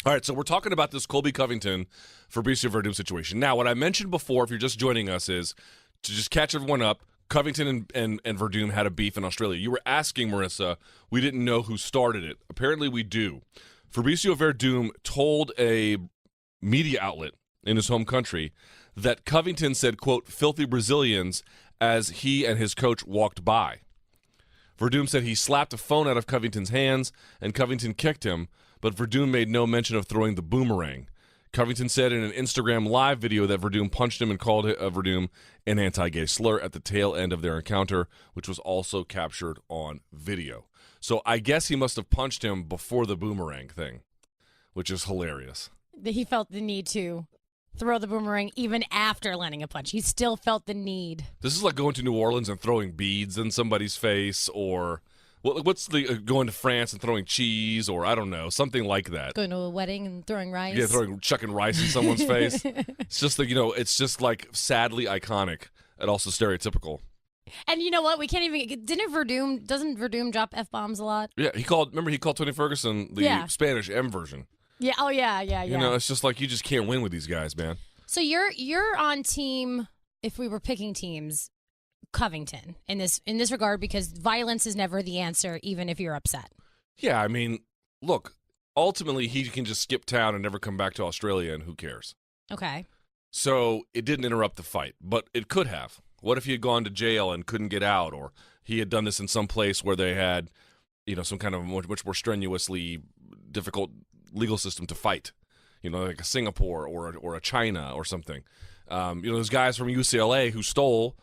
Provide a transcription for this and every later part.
All right, so we're talking about this Colby Covington, Fabricio Verdum situation. Now, what I mentioned before, if you're just joining us, is to just catch everyone up. Covington and Verdum had a beef in Australia. You were asking, Marissa, we didn't know who started it. Apparently we do. Fabricio Verdum told a media outlet in his home country that Covington said, quote, filthy Brazilians as he and his coach walked by. Verdum said he slapped a phone out of Covington's hands and Covington kicked him, but Verdum made no mention of throwing the boomerang. Covington said in an Instagram live video that Verdum punched him and called Verdum an anti-gay slur at the tail end of their encounter, which was also captured on video. So I guess he must have punched him before the boomerang thing, which is hilarious. He felt the need to throw the boomerang even after landing a punch. He still felt the need. This is like going to New Orleans and throwing beads in somebody's face, or what's the going to France and throwing cheese, or I don't know, something like that. Going to a wedding and throwing rice. Yeah, chucking rice in someone's face. It's just it's just like sadly iconic and also stereotypical. And you know what? We can't even. Doesn't Verdum drop F-bombs a lot? Yeah, he called Tony Ferguson the Spanish M version. Yeah. Oh yeah. You know, it's just like you just can't win with these guys, man. So you're on team. If we were picking teams, Covington in this regard, because violence is never the answer, even if you're upset. Yeah, I mean, look, ultimately he can just skip town and never come back to Australia, and who cares? Okay. So it didn't interrupt the fight, but it could have. What if he had gone to jail and couldn't get out, or he had done this in some place where they had, some kind of much more strenuously difficult legal system to fight, like a Singapore or a China or something. Those guys from UCLA who stole,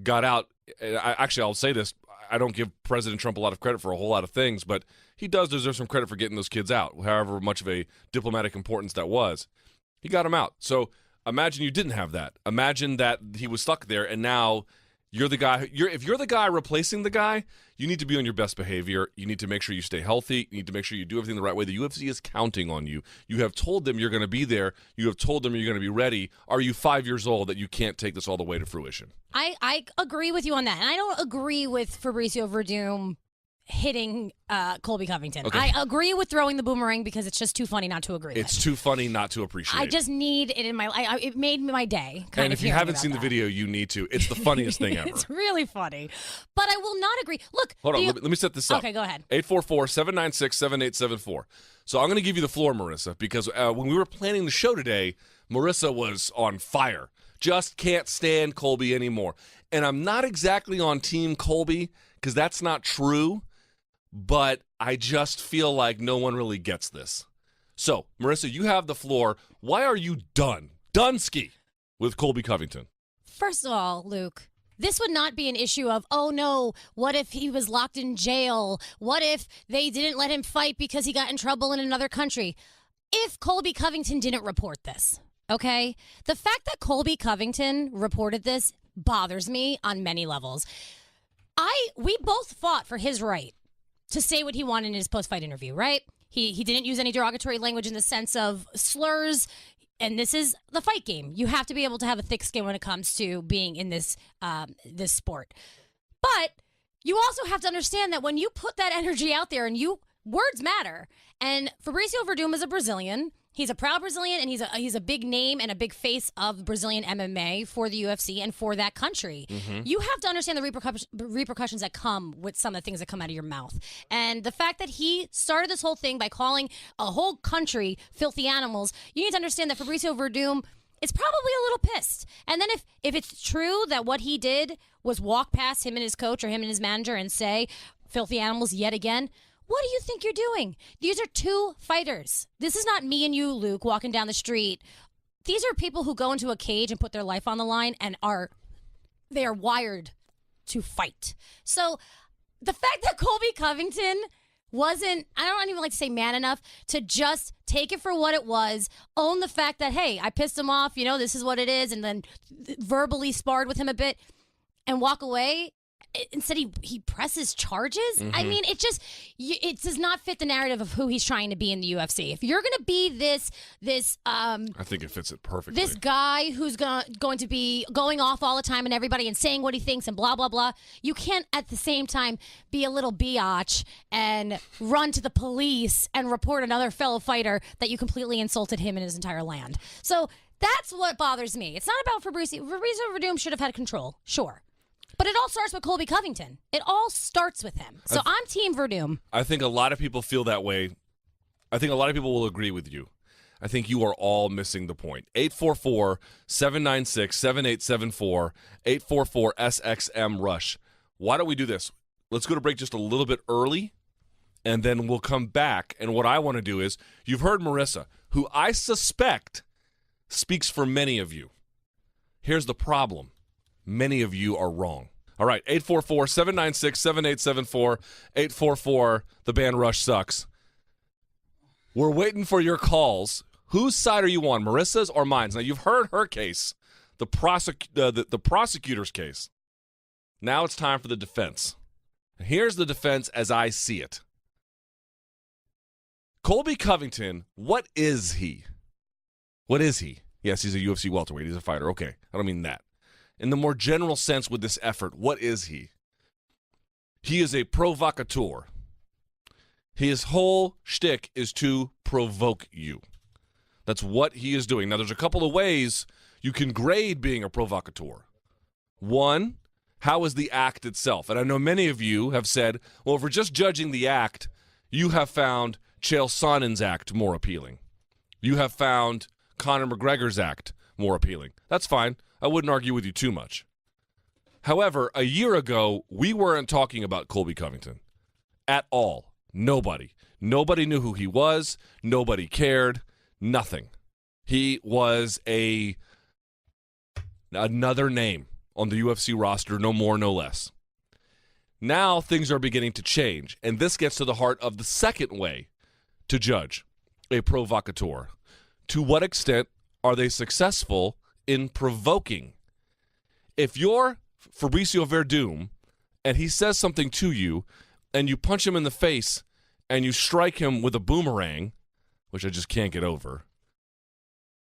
got out. I'll say this. I don't give President Trump a lot of credit for a whole lot of things, but he does deserve some credit for getting those kids out, however much of a diplomatic importance that was. He got them out. So imagine you didn't have that. Imagine that he was stuck there, and now you're the guy. If you're the guy replacing the guy, you need to be on your best behavior. You need to make sure you stay healthy. You need to make sure you do everything the right way. The UFC is counting on you. You have told them you're going to be there. You have told them you're going to be ready. Are you 5 years old that you can't take this all the way to fruition? I agree with you on that. And I don't agree with Fabricio Verdum hitting Colby Covington. Okay. I agree with throwing the boomerang because it's just too funny not to agree with. It's too funny not to appreciate. I just need it in my life. It made my day. And if you haven't seen the video, you need to. It's the funniest thing ever. It's really funny. But I will not agree. Look. Hold on. Let me set this up. Okay, go ahead. 844-796-7874. So I'm going to give you the floor, Marissa, because when we were planning the show today, Marissa was on fire. Just can't stand Colby anymore. And I'm not exactly on Team Colby because that's not true. But I just feel like no one really gets this. So, Marissa, you have the floor. Why are you Dunsky with Colby Covington? First of all, Luke, this would not be an issue of, oh no, what if he was locked in jail? What if they didn't let him fight because he got in trouble in another country? If Colby Covington didn't report this, okay? The fact that Colby Covington reported this bothers me on many levels. We both fought for his right to say what he wanted in his post-fight interview, right? He didn't use any derogatory language in the sense of slurs, and this is the fight game. You have to be able to have a thick skin when it comes to being in this this sport. But you also have to understand that when you put that energy out there, and words matter. And Fabricio Verdum is a Brazilian. He's a proud Brazilian, and he's a big name and a big face of Brazilian MMA for the UFC and for that country. Mm-hmm. You have to understand the repercussions that come with some of the things that come out of your mouth. And the fact that he started this whole thing by calling a whole country filthy animals, you need to understand that Fabricio Verdum is probably a little pissed. And then if it's true that what he did was walk past him and his coach or him and his manager and say filthy animals yet again, what do you think you're doing? These are two fighters. This is not me and you, Luke, walking down the street. These are people who go into a cage and put their life on the line and they are wired to fight. So the fact that Colby Covington wasn't, I don't even like to say man enough, to just take it for what it was, own the fact that, hey, I pissed him off, this is what it is, and then verbally sparred with him a bit and walk away, instead he presses charges. I Mm-hmm. mean, it does not fit the narrative of who he's trying to be in the UFC. If you're going to be this I think it fits it perfectly. this guy who's going to be going off all the time and everybody and saying what he thinks and blah, blah, blah, you can't at the same time be a little biatch and run to the police and report another fellow fighter that you completely insulted him and his entire land. So that's what bothers me. It's not about Fabricio. Fabricio Verdum should have had control, sure. But it all starts with Colby Covington. It all starts with him. So I'm Team Verdum. I think a lot of people feel that way. I think a lot of people will agree with you. I think you are all missing the point. 844-796-7874, 844-SXM-RUSH. Why don't we do this? Let's go to break just a little bit early, and then we'll come back. And what I want to do is, you've heard Marissa, who I suspect speaks for many of you. Here's the problem. Many of you are wrong. All right, 844-796-7874, 844, the band Rush sucks. We're waiting for your calls. Whose side are you on, Marissa's or mine's? Now, you've heard her case, the prosecutor's case. Now it's time for the defense. Here's the defense as I see it. Colby Covington, what is he? What is he? Yes, he's a UFC welterweight. He's a fighter. Okay, I don't mean that. In the more general sense with this effort, what is he? He is a provocateur. His whole shtick is to provoke you. That's what he is doing. Now, there's a couple of ways you can grade being a provocateur. One, how is the act itself? And I know many of you have said, well, if we're just judging the act, you have found Chael Sonnen's act more appealing. You have found Conor McGregor's act more appealing. That's fine. I wouldn't argue with you too much. However, a year ago, we weren't talking about Colby Covington at all. Nobody. Nobody knew who he was. Nobody cared. Nothing. He was another name on the UFC roster, no more, no less. Now things are beginning to change, and this gets to the heart of the second way to judge a provocateur. To what extent are they successful in provoking? If you're Fabricio Verdum and he says something to you and you punch him in the face and you strike him with a boomerang, which I just can't get over,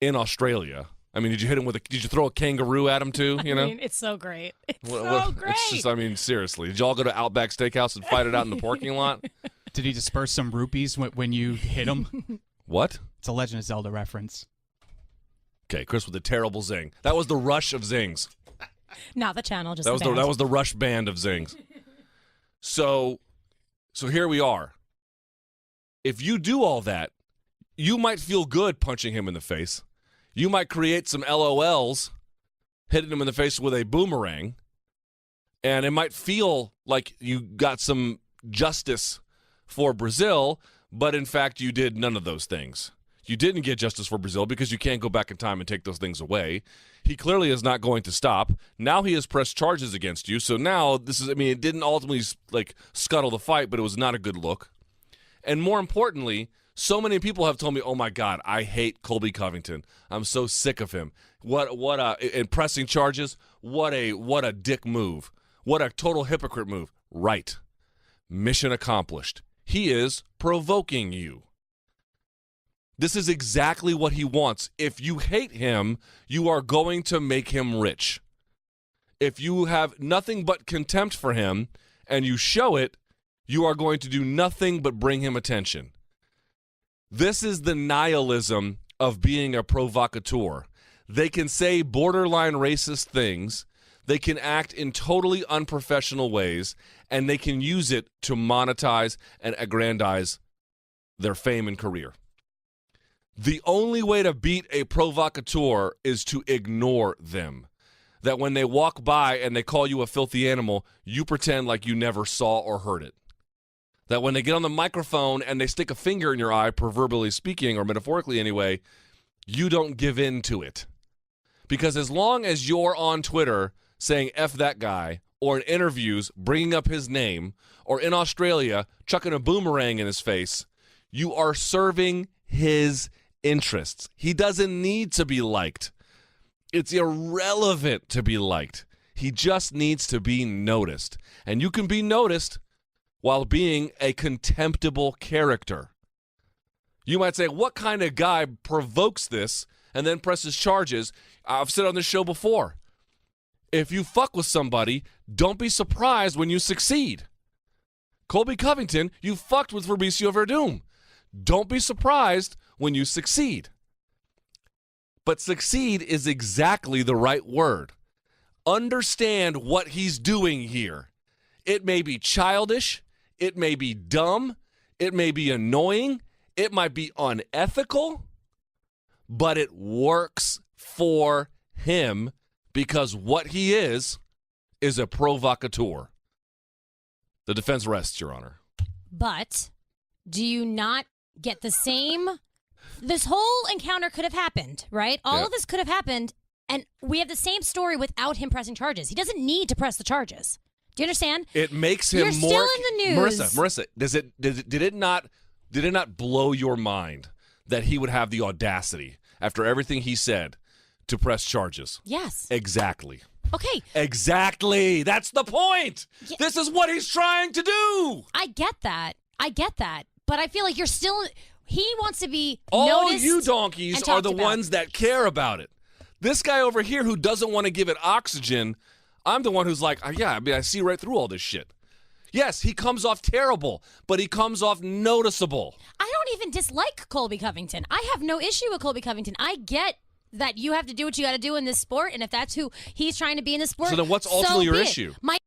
in Australia. I mean, did you throw a kangaroo at him too? You know? I mean, it's so great. It's so great. It's just, I mean, seriously. Did y'all go to Outback Steakhouse and fight it out in the parking lot? Did he disperse some rupees when you hit him? What? It's a Legend of Zelda reference. Okay, Chris with a terrible zing. That was the rush of zings. Not the channel, just That was the band. that was the rush band of zings. So here we are. If you do all that, you might feel good punching him in the face. You might create some LOLs hitting him in the face with a boomerang, and it might feel like you got some justice for Brazil, but in fact you did none of those things. You didn't get justice for Brazil because you can't go back in time and take those things away. He clearly is not going to stop. Now he has pressed charges against you. So now it didn't ultimately scuttle the fight, but it was not a good look. And more importantly, so many people have told me, "Oh my God, I hate Colby Covington. I'm so sick of him. And pressing charges. What a dick move. What a total hypocrite move." Right. Mission accomplished. He is provoking you. This is exactly what he wants. If you hate him, you are going to make him rich. If you have nothing but contempt for him and you show it, you are going to do nothing but bring him attention. This is the nihilism of being a provocateur. They can say borderline racist things, they can act in totally unprofessional ways, and they can use it to monetize and aggrandize their fame and career. The only way to beat a provocateur is to ignore them. That when they walk by and they call you a filthy animal, you pretend like you never saw or heard it. That when they get on the microphone and they stick a finger in your eye, proverbially speaking, or metaphorically anyway, you don't give in to it. Because as long as you're on Twitter saying F that guy, or in interviews bringing up his name, or in Australia chucking a boomerang in his face, you are serving his interests. He doesn't need to be liked. It's irrelevant to be liked. He just needs to be noticed. And you can be noticed while being a contemptible character. You might say, what kind of guy provokes this and then presses charges? I've said on this show before, if you fuck with somebody, don't be surprised when you succeed. Colby Covington, you fucked with Fabricio Verdum. Don't be surprised when you succeed. But succeed is exactly the right word. Understand what he's doing here. It may be childish. It may be dumb. It may be annoying. It might be unethical. But it works for him because what he is a provocateur. The defense rests, Your Honor. But do you not get the same? This whole encounter could have happened, right? All of this could have happened, and we have the same story without him pressing charges. He doesn't need to press the charges. Do you understand? It makes him You're more. still in the news. Marissa, did it not blow your mind that he would have the audacity after everything he said to press charges? Yes. Exactly. Okay. Exactly. That's the point. Yeah. This is what he's trying to do. I get that. But I feel like you're still. He wants to be All noticed you donkeys and are talked the about. ones that care about it. This guy over here who doesn't want to give it oxygen, I'm the one who's like, I see right through all this shit. Yes, he comes off terrible, but he comes off noticeable. I don't even dislike Colby Covington. I have no issue with Colby Covington. I get that you have to do what you got to do in this sport, and if that's who he's trying to be in this sport, So then what's ultimately your issue? My